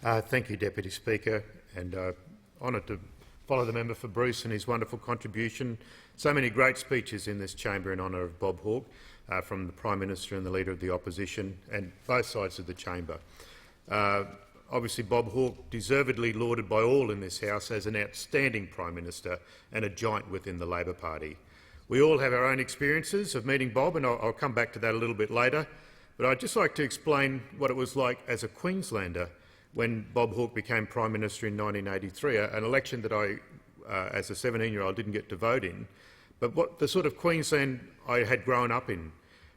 Thank you, Deputy Speaker, and honoured to follow the member for Bruce and his wonderful contribution. So many great speeches in this chamber in honour of Bob Hawke, from the Prime Minister and the Leader of the Opposition, and both sides of the chamber. Obviously, Bob Hawke, deservedly lauded by all in this House as an outstanding Prime Minister and a giant within the Labor Party. We all have our own experiences of meeting Bob, and I'll come back to that a little bit later. But I'd just like to explain what it was like as a Queenslander when Bob Hawke became Prime Minister in 1983, an election that I, as a 17-year-old, didn't get to vote in, but what the sort of Queensland I had grown up in.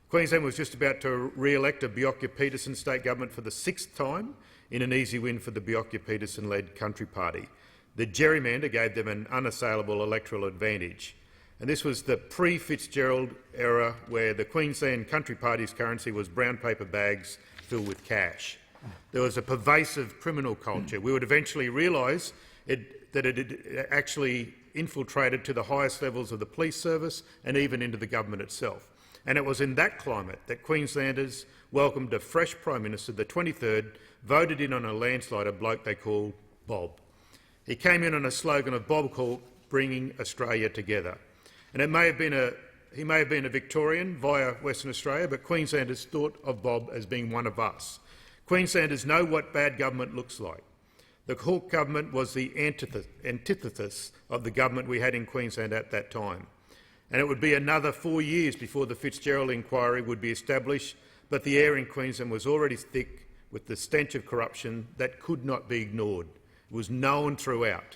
Queensland was just about to re-elect a Bjelke-Petersen state government for the 6th time in an easy win for the Bjelke-Petersen-led Country Party. The gerrymander gave them an unassailable electoral advantage. And this was the pre-Fitzgerald era where the Queensland Country Party's currency was brown paper bags filled with cash. There was a pervasive criminal culture. We would eventually realise that it had actually infiltrated to the highest levels of the police service and even into the government itself. And it was in that climate that Queenslanders welcomed a fresh Prime Minister, the 23rd, voted in on a landslide, a bloke they called Bob. He came in on a slogan of Bob Hawke, bringing Australia together. And he may have been a Victorian via Western Australia, but Queenslanders thought of Bob as being one of us. Queenslanders know what bad government looks like. The Hawke government was the antithesis of the government we had in Queensland at that time. And it would be another 4 years before the Fitzgerald inquiry would be established, but the air in Queensland was already thick with the stench of corruption that could not be ignored. It was known throughout.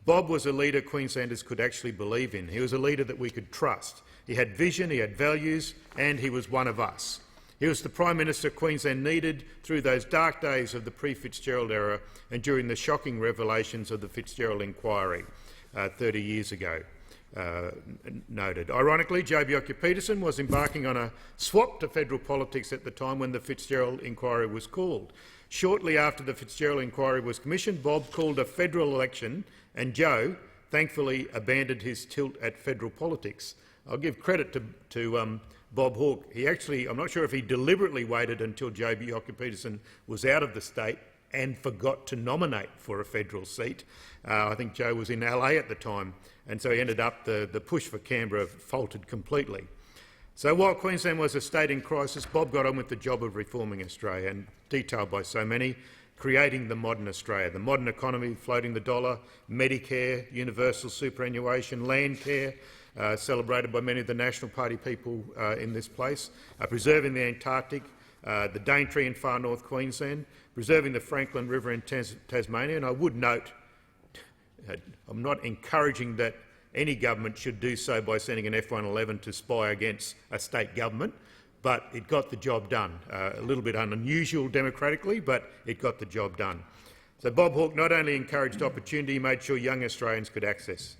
Bob was a leader Queenslanders could actually believe in. He was a leader that we could trust. He had vision, he had values, and he was one of us. He was the Prime Minister Queensland needed through those dark days of the pre-Fitzgerald era and during the shocking revelations of the Fitzgerald inquiry 30 years ago. Noted. Ironically, Joe Bjelke-Petersen was embarking on a swap to federal politics at the time when the Fitzgerald inquiry was called. Shortly after the Fitzgerald inquiry was commissioned, Bob called a federal election, and Joe thankfully abandoned his tilt at federal politics. I'll give credit to Bob Hawke. He actually, I'm not sure if he deliberately waited until Joe Bjelke-Petersen was out of the state and forgot to nominate for a federal seat. I think Joe was in LA at the time, and so he ended up, the push for Canberra faltered completely. So while Queensland was a state in crisis, Bob got on with the job of reforming Australia, and detailed by so many, creating the modern Australia, the modern economy, floating the dollar, Medicare, universal superannuation, land care, celebrated by many of the National Party people in this place, preserving the Antarctic, the Daintree in far north Queensland, preserving the Franklin River in Tasmania. And I would note, I'm not encouraging that any government should do so by sending an F-111 to spy against a state government, but it got the job done. A little bit unusual democratically, but it got the job done. So Bob Hawke not only encouraged opportunity, he made sure young Australians could access.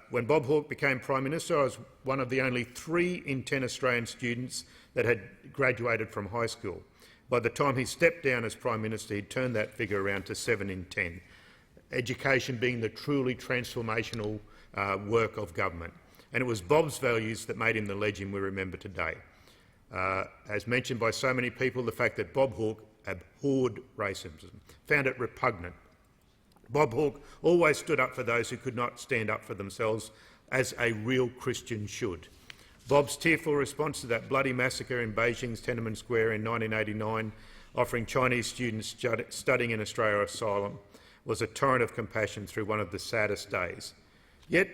When Bob Hawke became Prime Minister, I was one of the only 3 in 10 Australian students that had graduated from high school. By the time he stepped down as Prime Minister, he'd turned that figure around to 7 in 10. Education being the truly transformational work of government. And it was Bob's values that made him the legend we remember today. As mentioned by so many people, the fact that Bob Hawke abhorred racism, found it repugnant. Bob Hawke always stood up for those who could not stand up for themselves, as a real Christian should. Bob's tearful response to that bloody massacre in Beijing's Tiananmen Square in 1989, offering Chinese students studying in Australia asylum, was a torrent of compassion through one of the saddest days. Yet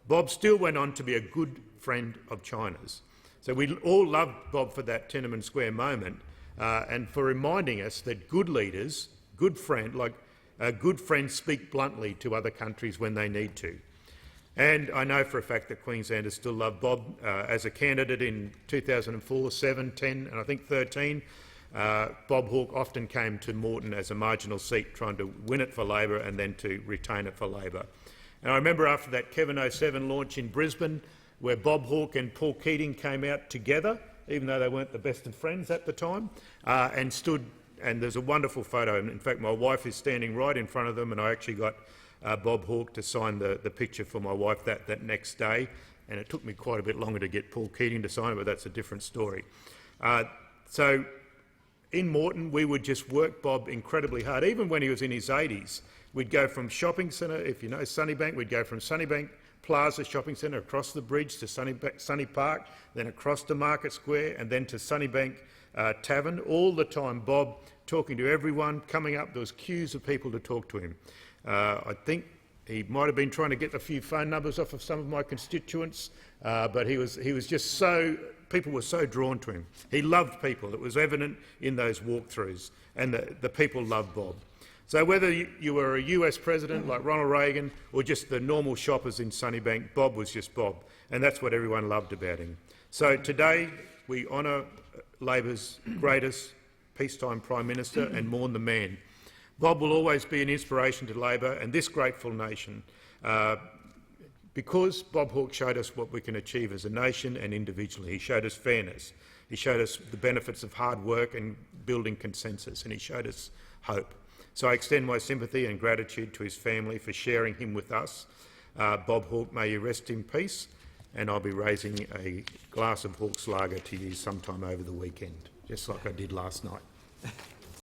Bob still went on to be a good friend of China's. So we all loved Bob for that Tiananmen Square moment and for reminding us that good leaders, good friends speak bluntly to other countries when they need to. And I know for a fact that Queenslanders still love Bob. As a candidate in 2004, 7, 10 and I think 13, Bob Hawke often came to Moreton as a marginal seat, trying to win it for Labor and then to retain it for Labor. And I remember after that Kevin 07 launch in Brisbane, where Bob Hawke and Paul Keating came out together, even though they weren't the best of friends at the time, and stood. And there's a wonderful photo. In fact, my wife is standing right in front of them, and I actually got Bob Hawke to sign the picture for my wife that next day. And it took me quite a bit longer to get Paul Keating to sign it, but that's a different story. So in Moreton, we would just work Bob incredibly hard. Even when he was in his 80s, we'd go from shopping centre, if you know Sunnybank, we'd go from Sunnybank Plaza Shopping Centre across the bridge to Sunny Park, then across to Market Square and then to Sunnybank Tavern. All the time, Bob talking to everyone, coming up, there was queues of people to talk to him. I think he might have been trying to get a few phone numbers off of some of my constituents, but he was just so, people were so drawn to him. He loved people. It was evident in those walkthroughs, and the people loved Bob. So whether you were a US president like Ronald Reagan or just the normal shoppers in Sunnybank, Bob was just Bob, and that's what everyone loved about him. So today we honour Labor's greatest peacetime Prime Minister and mourn the man. Bob will always be an inspiration to Labor and this grateful nation, because Bob Hawke showed us what we can achieve as a nation and individually. He showed us fairness, he showed us the benefits of hard work and building consensus, and he showed us hope. So I extend my sympathy and gratitude to his family for sharing him with us. Bob Hawke, may you rest in peace, and I'll be raising a glass of Hawke's Lager to you sometime over the weekend, just like I did last night.